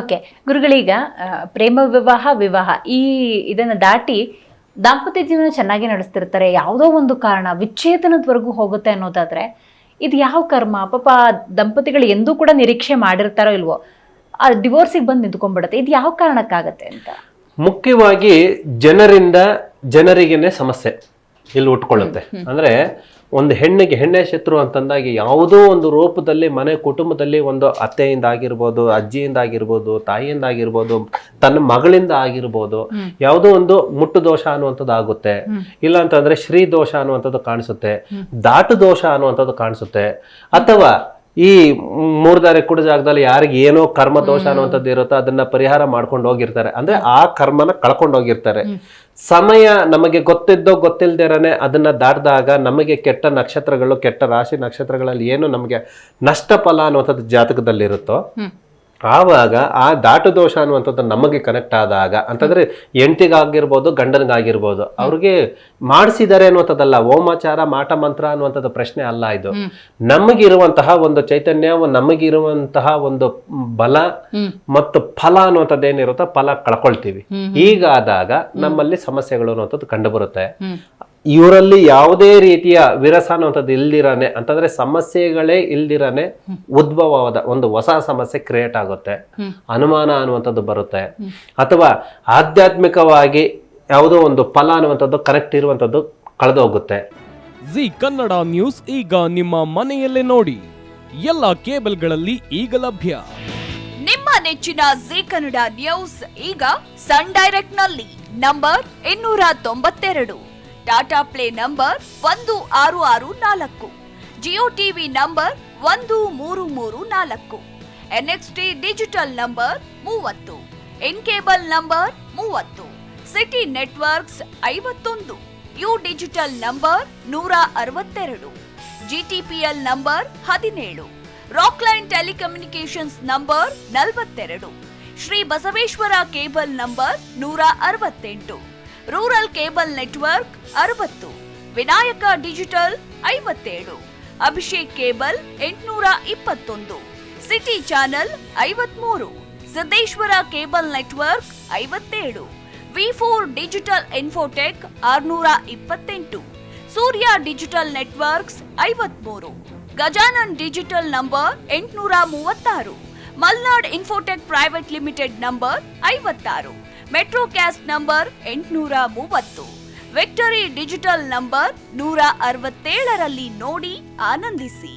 Okay ಗುರುಗಳೀಗ ಪ್ರೇಮ ವಿವಾಹ ಇದನ್ನು ದಾಟಿ ದಾಂಪತ್ಯ ಜೀವನ ಚೆನ್ನಾಗಿ ನಡೆಸ್ತಿರ್ತಾರೆ, ಯಾವುದೋ ಒಂದು ಕಾರಣ ವಿಚ್ಛೇದನದವರೆಗೂ ಹೋಗುತ್ತೆ ಅನ್ನೋದಾದ್ರೆ ಇದು ಯಾವ ಕರ್ಮ? ಪಾಪ ದಂಪತಿಗಳು ಎಂದೂ ಕೂಡ ನಿರೀಕ್ಷೆ ಮಾಡಿರ್ತಾರೋ ಇಲ್ವೋ, ಆ ಡಿವೋರ್ಸಿಗೆ ಬಂದು ನಿಂತ್ಕೊಂಡ್ಬಿಡುತ್ತೆ. ಇದು ಯಾವ ಕಾರಣಕ್ಕಾಗತ್ತೆ ಅಂತ? ಮುಖ್ಯವಾಗಿ ಜನರಿಗೇನೆ ಸಮಸ್ಯೆ ಇಲ್ಲಿ ಉಟ್ಕೊಳ್ಳುತ್ತೆ. ಅಂದ್ರೆ ಒಂದು ಹೆಣ್ಣೆ ಶತ್ರು ಅಂತಂದಾಗಿ ಯಾವುದೋ ಒಂದು ರೂಪದಲ್ಲಿ ಮನೆ ಕುಟುಂಬದಲ್ಲಿ ಒಂದು ಅತ್ತೆಯಿಂದ ಆಗಿರ್ಬೋದು, ಅಜ್ಜಿಯಿಂದ ಆಗಿರ್ಬೋದು, ತಾಯಿಯಿಂದ ಆಗಿರ್ಬೋದು, ತನ್ನ ಮಗಳಿಂದ ಆಗಿರ್ಬೋದು, ಯಾವುದೋ ಒಂದು ಮುಟ್ಟು ದೋಷ ಅನ್ನುವಂಥದ್ದು ಆಗುತ್ತೆ. ಇಲ್ಲ ಅಂತಂದ್ರೆ ಶ್ರೀ ದೋಷ ಅನ್ನುವಂಥದ್ದು ಕಾಣಿಸುತ್ತೆ, ದಾಟು ದೋಷ ಅನ್ನುವಂಥದ್ದು ಕಾಣಿಸುತ್ತೆ. ಅಥವಾ ಈ ಮೂರ್ಧಾರೆ ಕೂಡ ಜಾಗದಲ್ಲಿ ಯಾರಿಗೆ ಏನೋ ಕರ್ಮ ದೋಷ ಅನ್ನುವಂಥದ್ದು ಇರುತ್ತೋ ಅದನ್ನ ಪರಿಹಾರ ಮಾಡ್ಕೊಂಡು ಹೋಗಿರ್ತಾರೆ. ಅಂದ್ರೆ ಆ ಕರ್ಮನ ಕಳ್ಕೊಂಡು ಹೋಗಿರ್ತಾರೆ. ಸಮಯ ನಮಗೆ ಗೊತ್ತಿದ್ದೋ ಗೊತ್ತಿಲ್ದಿರನೆ ಅದನ್ನ ದಾಟಿದಾಗ ನಮಗೆ ಕೆಟ್ಟ ನಕ್ಷತ್ರಗಳು, ಕೆಟ್ಟ ರಾಶಿ ನಕ್ಷತ್ರಗಳಲ್ಲಿ ಏನು ನಮಗೆ ನಷ್ಟ ಫಲ ಅನ್ನುವಂಥದ್ದು ಜಾತಕದಲ್ಲಿರುತ್ತೋ ಆವಾಗ ಆ ದಾಟು ದೋಷ ಅನ್ನುವಂಥದ್ದು ನಮಗೆ ಕನೆಕ್ಟ್ ಆದಾಗ, ಅಂತಂದ್ರೆ ಹೆಂಡತಿಗಾಗಿರ್ಬೋದು ಗಂಡನಿಗಾಗಿರ್ಬೋದು, ಅವ್ರಿಗೆ ಮಾಡಿಸಿದ್ದಾರೆ ಅನ್ನುವಂಥದ್ದಲ್ಲ, ಓಮಾಚಾರ ಮಾಟ ಮಂತ್ರ ಅನ್ನುವಂಥದ್ದು ಪ್ರಶ್ನೆ ಅಲ್ಲ. ಇದು ನಮಗಿರುವಂತಹ ಒಂದು ಚೈತನ್ಯ, ನಮಗಿರುವಂತಹ ಒಂದು ಬಲ ಮತ್ತು ಫಲ ಅನ್ನುವಂಥದ್ದು ಏನಿರುತ್ತೋ ಫಲ ಕಳ್ಕೊಳ್ತೀವಿ. ಹೀಗಾದಾಗ ನಮ್ಮಲ್ಲಿ ಸಮಸ್ಯೆಗಳು ಅನ್ನುವಂಥದ್ದು ಕಂಡು ಬರುತ್ತೆ. ಇವರಲ್ಲಿ ಯಾವುದೇ ರೀತಿಯ ವಿರಸ ಅನ್ನುವಂಥದ್ದು ಇಲ್ದಿರಾನೆ, ಅಂತಂದ್ರೆ ಸಮಸ್ಯೆಗಳೇ ಇಲ್ದಿರಾನೆ ಉದ್ಭವವಾದ ಒಂದು ಹೊಸ ಸಮಸ್ಯೆ ಕ್ರಿಯೇಟ್ ಆಗುತ್ತೆ, ಅನುಮಾನ ಅನ್ನುವಂಥದ್ದು ಬರುತ್ತೆ. ಅಥವಾ ಆಧ್ಯಾತ್ಮಿಕವಾಗಿ ಯಾವುದೋ ಒಂದು ಫಲ ಅನ್ನುವಂಥದ್ದು ಕರೆಕ್ಟ್ ಇರುವಂಥದ್ದು ಕಳೆದೋಗುತ್ತೆ. ಜಿ ಕನ್ನಡ ನ್ಯೂಸ್ ಈಗ ನಿಮ್ಮ ಮನೆಯಲ್ಲೇ ನೋಡಿ, ಎಲ್ಲ ಕೇಬಲ್ಗಳಲ್ಲಿ ಈಗ ಲಭ್ಯ. ನಿಮ್ಮ ನೆಚ್ಚಿನ ಜಿ ಕನ್ನಡ ನ್ಯೂಸ್ ಈಗ ಸನ್ ಡೈರೆಕ್ಟ್ ನಲ್ಲಿ number 292, Tata play number 1664, Jio TV number 1334, NXT digital number 30, in cable number 30, city networks 51, U digital number 162, GTPL number 17, Rockline telecommunications number 42, Shri Basaveshwara cable number 168, rural cable network 60, Vinayaka digital 57, Abhishek cable 821, city channel 53, Siddeshwara cable network 57, V4 digital Infotech 628, Surya digital networks 53, Gajanan digital number 836, Malnad Infotech private limited number 56, Metro Cast number 830, Victory Digital number 167ರಲ್ಲಿ ನೋಡಿ ಆನಂದಿಸಿ.